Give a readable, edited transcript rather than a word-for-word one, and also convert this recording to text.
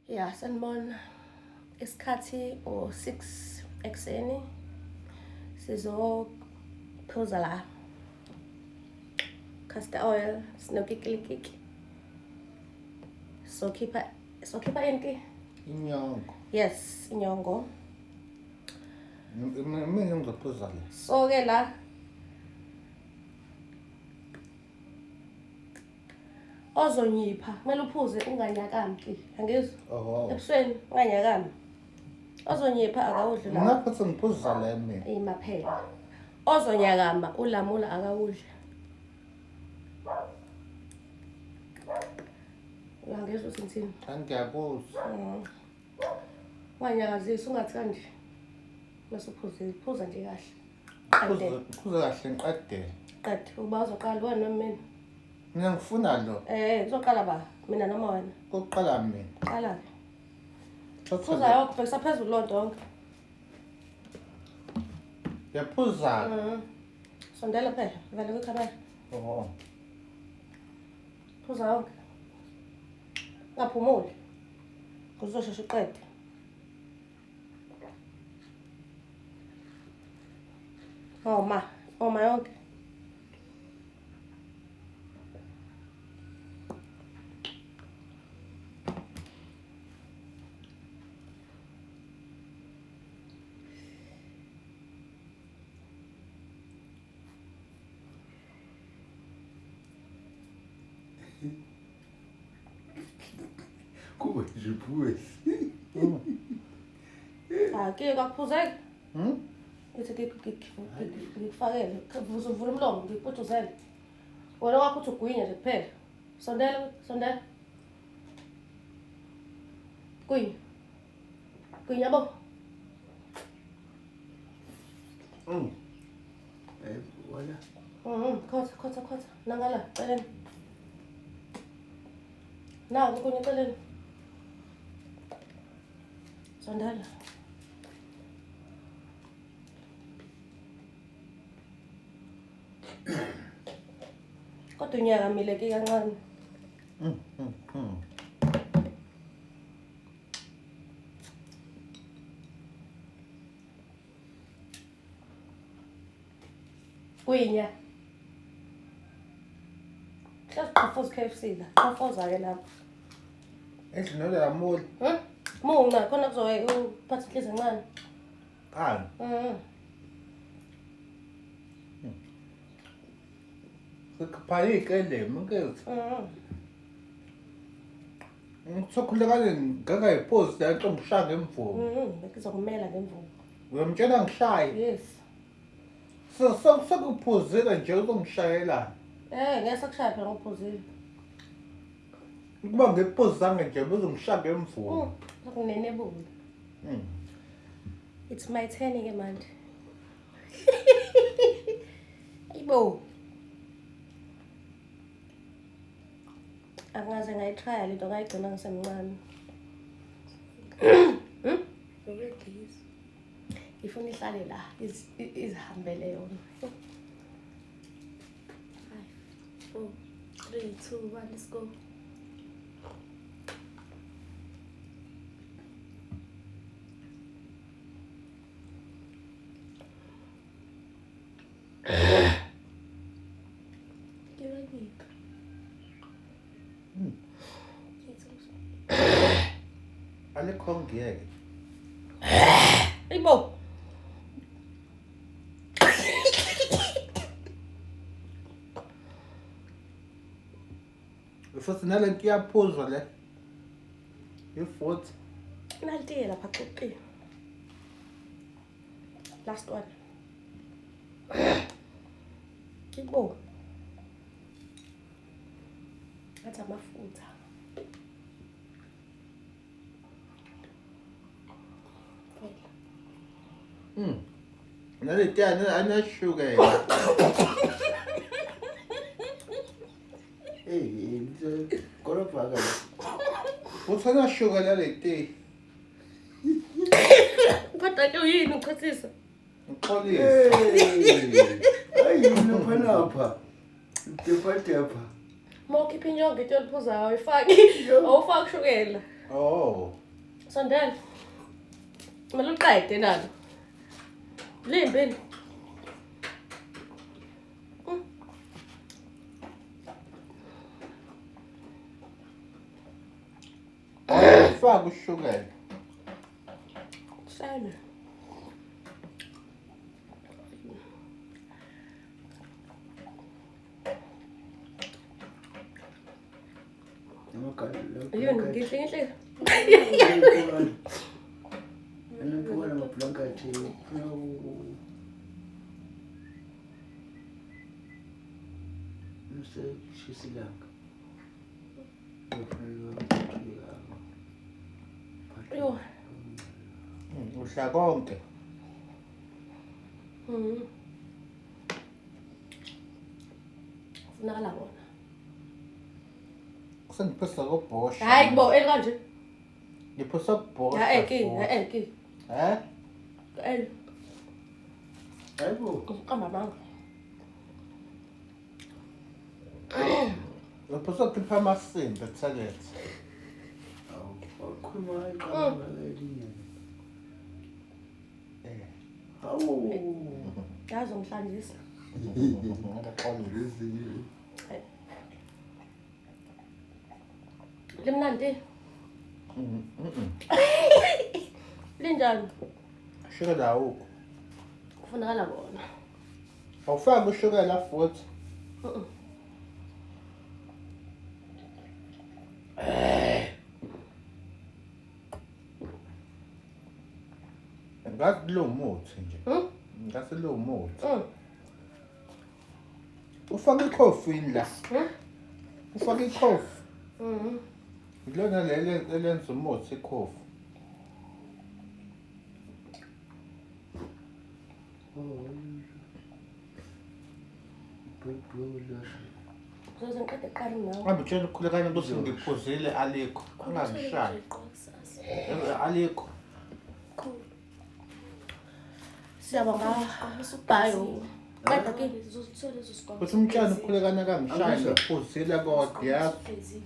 Ya, sanibona. Isikhathi o-6 ekseni sizophuza la castor oil sinokikilikiki. Sokhipha inki? Inyongo. Yes, inyongo. Mina ngizophuza le. So-ke la ozonyipha kumele uphuze unganyakami, angizwa? Oh. Ebusweni unganyakami. Ozonyipha akawudli la. Ngapha sengiphuza le mina. Imaphela. Ozonyakama ulamula akawudli. Uyangizwa ukuthi ngithini? Ngiyabuza. Unganyakazisi ungathi kanje. Mase uphuze, phuza nje kahle. Ngiphuza kahle ngiqedele. Qede uba uzoqala wena noma mina? Mina ngifuna lo. Uzoqala ba? Mina noma wena? Kokuqala mina. Qala. Phuza yonke bhekisa phezulu lonto yonke. Yaphuza. Sondela phela, vele kwikhamera. Oh. Phuza yonke. Ungaphumuli. Kuzosheshe uqede. Oma yonke. Kuba nje phuzi. Ke kakuphuzeki? Ithi ngikufakele, uvula umlomo, ngikuphuzele. Wena wakho uthi ugwinye nje kuphela. Sondela. Gwinya. Gwinya bo. Wala. Khotha. Nangala, celeni. Naku kunye celeni. Sondela. Kodwa unyakamile ke kancane. Gwinya. Hlazi KFC la. Qafoza-ke lapho. Endlini lamuli. Munca khona kuzoke uphathe inhliziyo encane. Qala. Sikhipha ikelemu ngeke. Ngithokhulekane ngangayiphozi la ntombi ushaya ngemvubu. Ngizokumela ngemvubu. Uyamtshela ngishaye. Yes. Sekuphuzile nje uzongishayela. Ngeke sakushaya phela ngophuzile. Kuba ngephuzange nje uzongishaya ngemvubu. Akunenebule. It's my turn-ke manje. Ayibo. Angaze ngayitry lento ngayigcina ngisemncane. Ifuna ihlale la izihambele yona. 5 4 3 2 1 let's go. Alikho ngiyeke. Ayibo. Futhi nale nto iyaphuzwa le. Ifuthi. Inalitiye lapha qoqi. Last one. Ayibo. Athi amafutha. Nale tiyana anashukela. Korofaka. Uthana shukela leti. Kodwa ke uyini uchathisa? Ngixolisa. Hayi nopha. Tepa. Uma ukhipha inyongo into oliphuzayo ayifaki, awufaki ushukela. Oh. Sondela. Kumele uqede nalo. Limbeni. Faka ushukela. Shame. Yini ngihle. Anapukana mablanket Shisilanga. Yo. Udla konke. Funakala bona. Sengiphosa kubhosha. Hayi bo kanje. Ngiphosa kubhosha. Ha eki. Eh? Hayibo. Uqamba manga. Ngiphosa kukhipha amasimbi ethakethi. Awukhuluma iqamba elinye. Hawu. Yazi ngihlanjisa. Ngaqalile. Limnandi. Linjani? Ushukela awukho. Kufunakala bona. Awufaki ushukela futhi. Ngathi lo muthi nje. Ngathi lo muthi. Ufaka ikhofi yini la? Ufaka ikhofi. Ilona lele elenza umuthi ikhofi. Uzoze ngiqede eqala nawe. Ngabe utshela ukukhulekana ukuthi ngiphuzile alikho. Ungangishayi. Alikho. Siyabonga. Bye. Qeda ke. Uthi umtshana ukukhulekana kangishayi ngiphuzile kodwa yazi.